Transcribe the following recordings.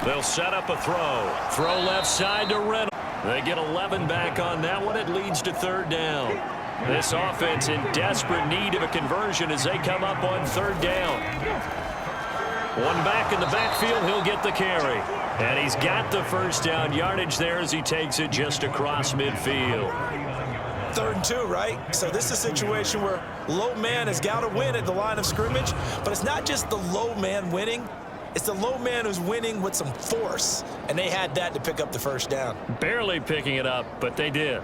They'll set up a throw. Throw left side to Reynolds. They get 11 back on that one. It leads to third down. This offense in desperate need of a conversion as they come up on third down. One back in the backfield. He'll get the carry. And he's got the first down yardage there as he takes it just across midfield. 3rd and 2, right? So this is a situation where low man has got to win at the line of scrimmage. But it's not just the low man winning. It's the low man who's winning with some force. And they had that to pick up the first down. Barely picking it up, but they did.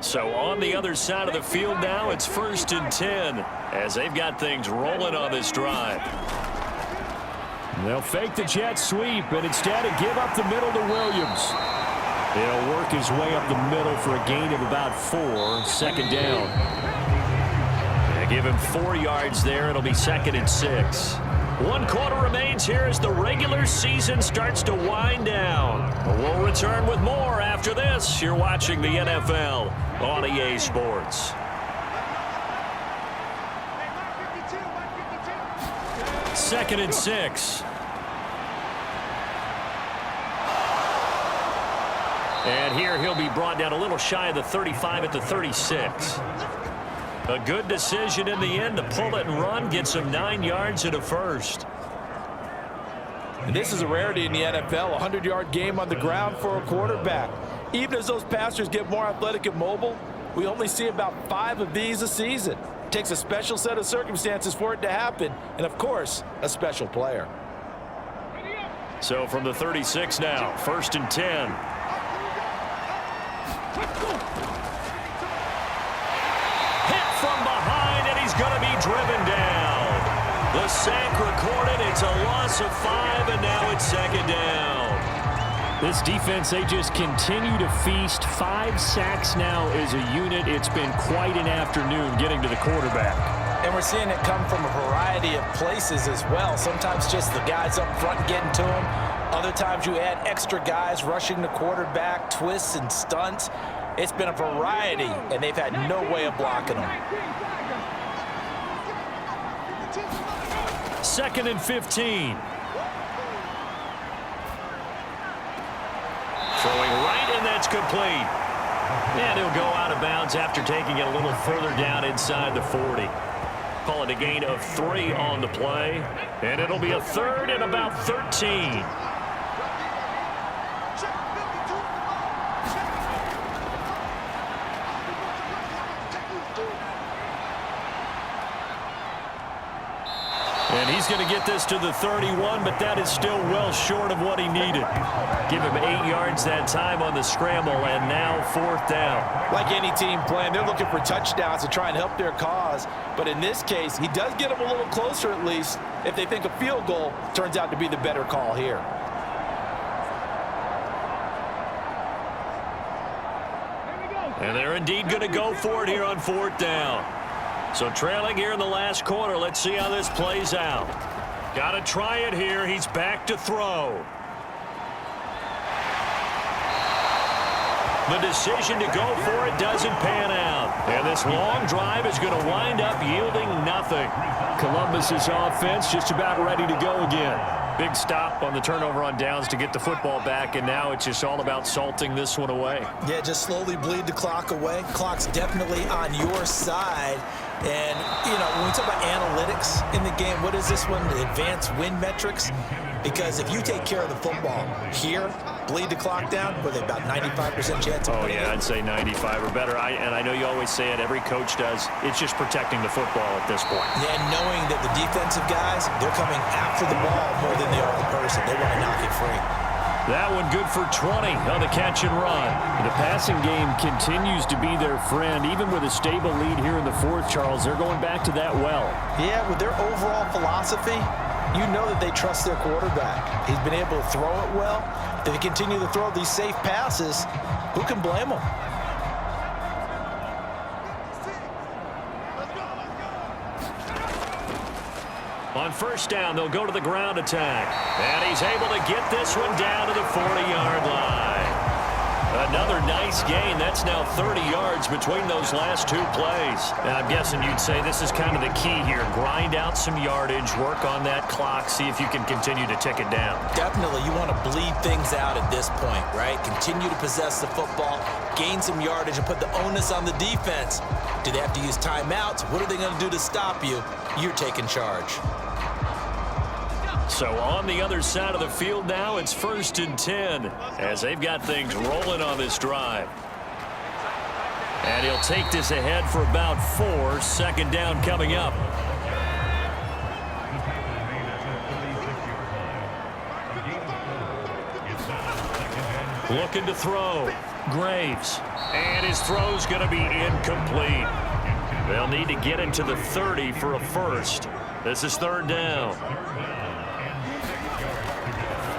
So on the other side of the field now, it's 1st and 10 as they've got things rolling on this drive. They'll fake the jet sweep and instead give up the middle to Williams. He'll work his way up the middle for a gain of about 4. 2nd down. They give him 4 yards there. It'll be 2nd and 6. 1 quarter remains here as the regular season starts to wind down. We'll return with more after this. You're watching the NFL on EA Sports. Second and 6. And here he'll be brought down a little shy of the 35 at the 36. A good decision in the end to pull it and run. Gets him 9 yards and a first. And this is a rarity in the NFL, a 100-yard game on the ground for a quarterback. Even as those passers get more athletic and mobile, we only see about 5 of these a season. It takes a special set of circumstances for it to happen, and of course, a special player. So from the 36 now, 1st and 10. Going to be driven down. The sack recorded. It's a loss of 5, and now it's 2nd down. This defense, they just continue to feast. 5 sacks now as a unit. It's been quite an afternoon getting to the quarterback. And we're seeing it come from a variety of places as well. Sometimes just the guys up front getting to him. Other times you add extra guys rushing the quarterback, twists and stunts. It's been a variety, and they've had no way of blocking them. 2nd and 15. Throwing right, and that's complete. And he'll go out of bounds after taking it a little further down inside the 40. Call it a gain of 3 on the play. And it'll be a 3rd and about 13. And he's going to get this to the 31, but that is still well short of what he needed. Give him 8 yards that time on the scramble, and now 4th down. Like any team playing, they're looking for touchdowns to try and help their cause. But in this case, he does get them a little closer at least if they think a field goal turns out to be the better call here. And they're indeed going to go for it here on 4th down. So trailing here in the last quarter. Let's see how this plays out. Got to try it here. He's back to throw. The decision to go for it doesn't pan out. And this long drive is going to wind up yielding nothing. Columbus's offense just about ready to go again. Big stop on the turnover on downs to get the football back, and now it's just all about salting this one away. Yeah, just slowly bleed the clock away. Clock's definitely on your side. And, you know, when we talk about analytics in the game, what is this one? The advanced win metrics? Because if you take care of the football here, bleed the clock down, with about 95% chance of winning. Oh, yeah, I'd say 95 or better. And I know you always say it, every coach does. It's just protecting the football at this point. Yeah, knowing that the defensive guys, they're coming after the ball more than they are the person. They want to knock it free. That one good for 20 on the catch and run. The passing game continues to be their friend. Even with a stable lead here in the 4th, Charles, they're going back to that well. Yeah, with their overall philosophy, you know that they trust their quarterback. He's been able to throw it well. If they continue to throw these safe passes, who can blame them? On 1st down, they'll go to the ground attack. And he's able to get this one down to the 40-yard line. Another nice gain. That's now 30 yards between those last two plays. And I'm guessing you'd say this is kind of the key here. Grind out some yardage, work on that clock, see if you can continue to tick it down. Definitely, you want to bleed things out at this point, right? Continue to possess the football, gain some yardage, and put the onus on the defense. Do they have to use timeouts? What are they going to do to stop you? You're taking charge. So on the other side of the field now, it's 1st and 10 as they've got things rolling on this drive. And he'll take this ahead for about 4. 2nd down coming up. Looking to throw. Graves. And his throw's going to be incomplete. They'll need to get into the 30 for a first. This is 3rd down.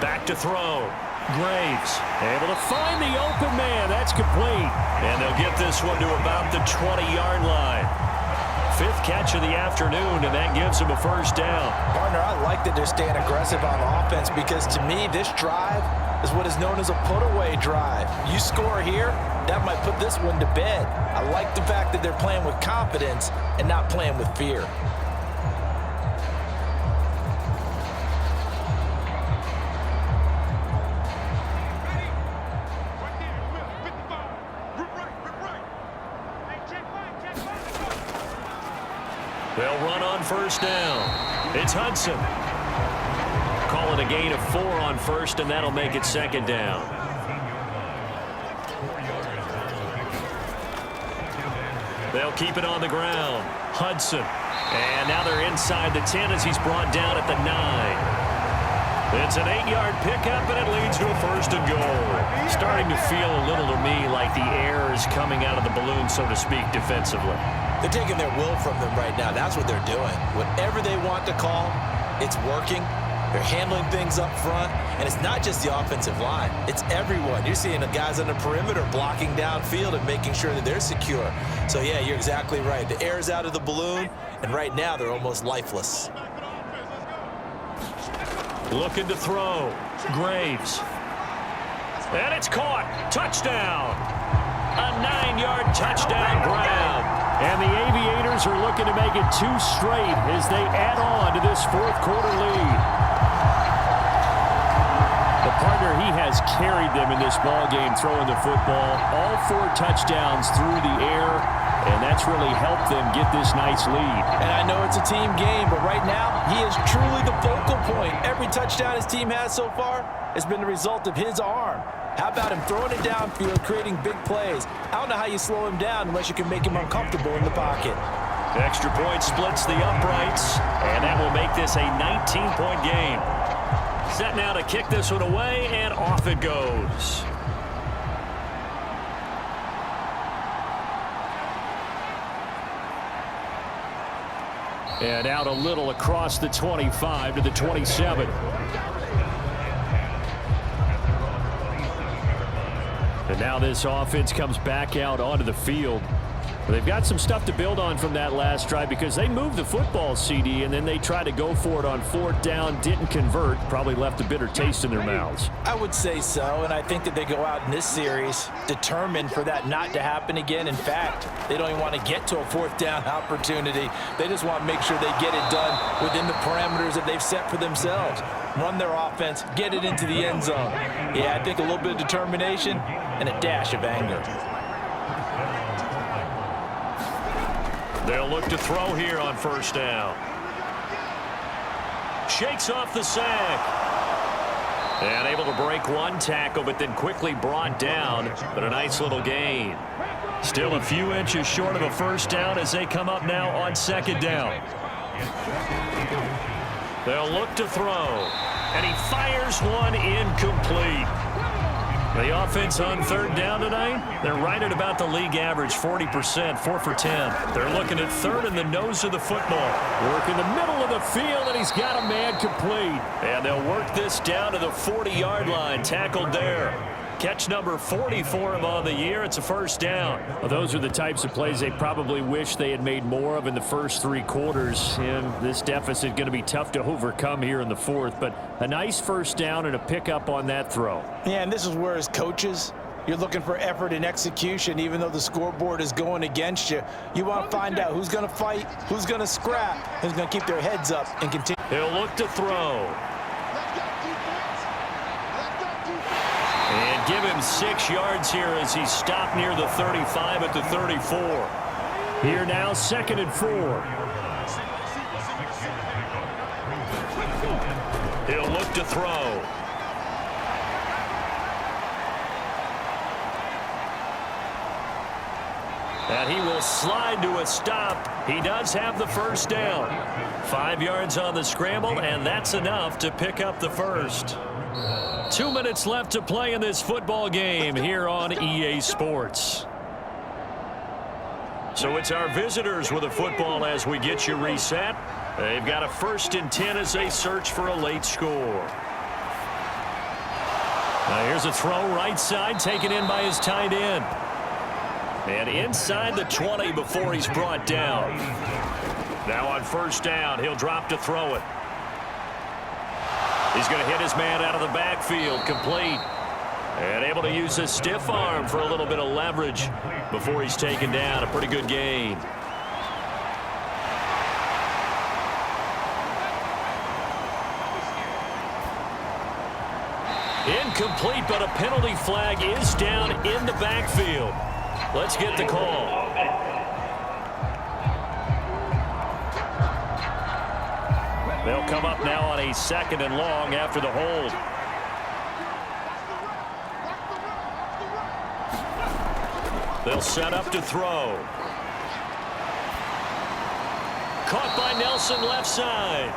Back to throw. Graves able to find the open man. That's complete. And they'll get this one to about the 20-yard line. 5th catch of the afternoon, and that gives them a first down. Partner, I like that they're staying aggressive on offense because to me, this drive is what is known as a put-away drive. You score here, that might put this one to bed. I like the fact that they're playing with confidence and not playing with fear. They'll run on 1st down. It's Hudson. Calling a gain of 4 on 1st, and that'll make it 2nd down. They'll keep it on the ground. Hudson. And now they're inside the 10 as he's brought down at the 9. It's an 8-yard pickup, and it leads to a 1st and goal. Starting to feel a little to me like the air is coming out of the balloon, so to speak, defensively. They're taking their will from them right now. That's what they're doing. Whatever they want to call, it's working. They're handling things up front, and it's not just the offensive line. It's everyone. You're seeing the guys on the perimeter blocking downfield and making sure that they're secure. So, yeah, you're exactly right. The air's out of the balloon, and right now they're almost lifeless. Looking to throw. Graves. And it's caught. Touchdown. A 9-yard touchdown grab. And the Aviators are looking to make it 2 straight as they add on to this 4th quarter lead. The partner, he has carried them in this ball game throwing the football. All 4 touchdowns through the air, and that's really helped them get this nice lead. And I know it's a team game, but right now, he is truly the focal point. Every touchdown his team has so far has been the result of his arm. How about him throwing it downfield, creating big plays? I don't know how you slow him down unless you can make him uncomfortable in the pocket. Extra point splits the uprights, and that will make this a 19-point game. Set now to kick this one away, and off it goes. And out a little across the 25 to the 27. And now this offense comes back out onto the field. They've got some stuff to build on from that last drive because they moved the football, CD, and then they tried to go for it on 4th down, didn't convert, probably left a bitter taste in their mouths. I would say so, and I think that they go out in this series determined for that not to happen again. In fact, they don't even want to get to a 4th down opportunity. They just want to make sure they get it done within the parameters that they've set for themselves. Run their offense, get it into the end zone. Yeah, I think a little bit of determination and a dash of anger. They'll look to throw here on 1st down. Shakes off the sack. And able to break one tackle, but then quickly brought down. But a nice little gain. Still a few inches short of a 1st down as they come up now on 2nd down. They'll look to throw. And he fires one incomplete. The offense on 3rd down tonight, they're right at about the league average, 40%, 4 for 10. They're looking at 3rd in the nose of the football. Work in the middle of the field, and he's got a man complete. And they'll work this down to the 40-yard line, tackled there. Catch number 40 for him on the year. It's a 1st down. Well, those are the types of plays they probably wish they had made more of in the first 3 quarters. And this deficit going to be tough to overcome here in the 4th. But a nice 1st down and a pickup on that throw. Yeah, and this is where as coaches, you're looking for effort and execution, even though the scoreboard is going against you. You want to find out who's going to fight, who's going to scrap, who's going to keep their heads up and continue. He'll look to throw. And give him 6 yards here as he stopped near the 35 at the 34. Here now, 2nd and 4. He'll look to throw. And he will slide to a stop. He does have the first down. 5 yards on the scramble, and that's enough to pick up the first. 2 minutes left to play in this football game here on EA Sports. So it's our visitors with a football as we get you reset. They've got a 1st and 10 as they search for a late score. Now here's a throw right side taken in by his tight end. And inside the 20 before he's brought down. Now on 1st down, he'll drop to throw it. He's going to hit his man out of the backfield, complete. And able to use his stiff arm for a little bit of leverage before he's taken down. A pretty good gain. Incomplete, but a penalty flag is down in the backfield. Let's get the call. They'll come up now on a 2nd and long after the hold. They'll set up to throw. Caught by Nelson left side.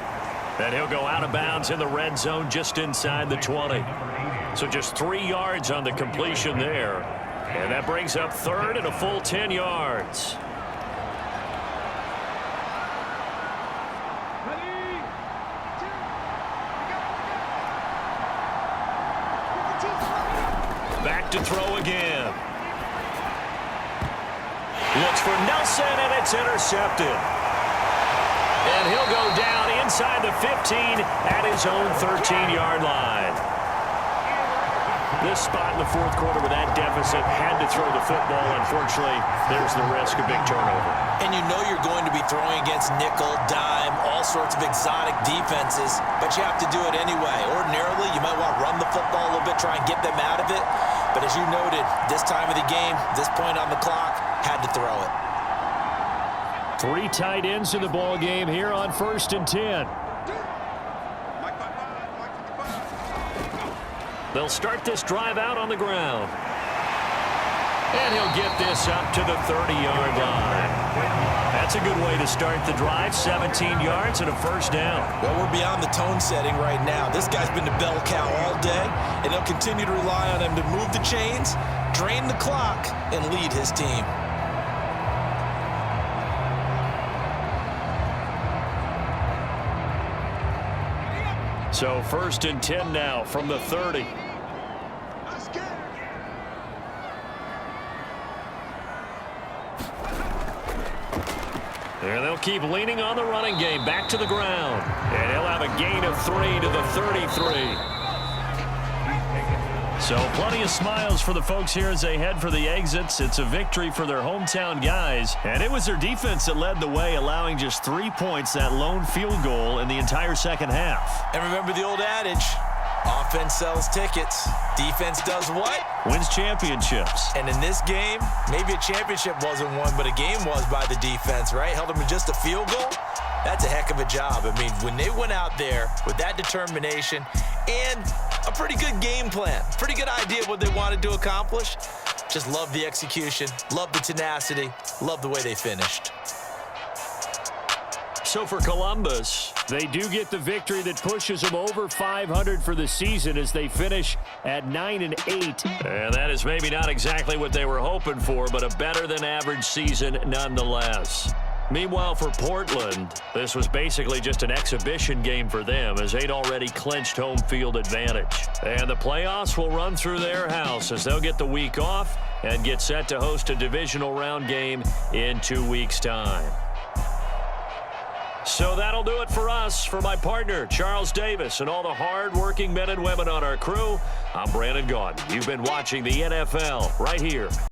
And he'll go out of bounds in the red zone just inside the 20. So just 3 yards on the completion there. And that brings up 3rd and a full 10 yards. Back to throw again. Looks for Nelson, and it's intercepted. And he'll go down inside the 15 at his own 13-yard line. This spot in the 4th quarter with that deficit had to throw the football. Unfortunately, there's the risk of big turnover. And you know you're going to be throwing against nickel, dime, all sorts of exotic defenses, but you have to do it anyway. Ordinarily, you might want to run the football a little bit, try and get them out of it. But as you noted, this time of the game, this point on the clock, had to throw it. 3 tight ends in the ball game here on 1st and 10. They'll start this drive out on the ground. And he'll get this up to the 30-yard line. That's a good way to start the drive. 17 yards and a 1st down. Well, we're beyond the tone setting right now. This guy's been the bell cow all day, and they'll continue to rely on him to move the chains, drain the clock, and lead his team. So 1st and 10 now from the 30. And they'll keep leaning on the running game. Back to the ground. And he'll have a gain of 3 to the 33. So plenty of smiles for the folks here as they head for the exits. It's a victory for their hometown guys. And it was their defense that led the way, allowing just 3 points, that lone field goal in the entire 2nd half. And remember the old adage, offense sells tickets. Defense does what? Wins championships. And in this game, maybe a championship wasn't won, but a game was by the defense, right? Held them to just a field goal. That's a heck of a job. I mean, when they went out there with that determination and a pretty good game plan, pretty good idea of what they wanted to accomplish, just love the execution, love the tenacity, love the way they finished. So for Columbus, they do get the victory that pushes them over 500 for the season as they finish at 9-8. And that is maybe not exactly what they were hoping for, but a better than average season nonetheless. Meanwhile, for Portland, this was basically just an exhibition game for them as they'd already clinched home field advantage. And the playoffs will run through their house as they'll get the week off and get set to host a divisional round game in 2 weeks' time. So that'll do it for us. For my partner, Charles Davis, and all the hard-working men and women on our crew, I'm Brandon Gaudin. You've been watching the NFL right here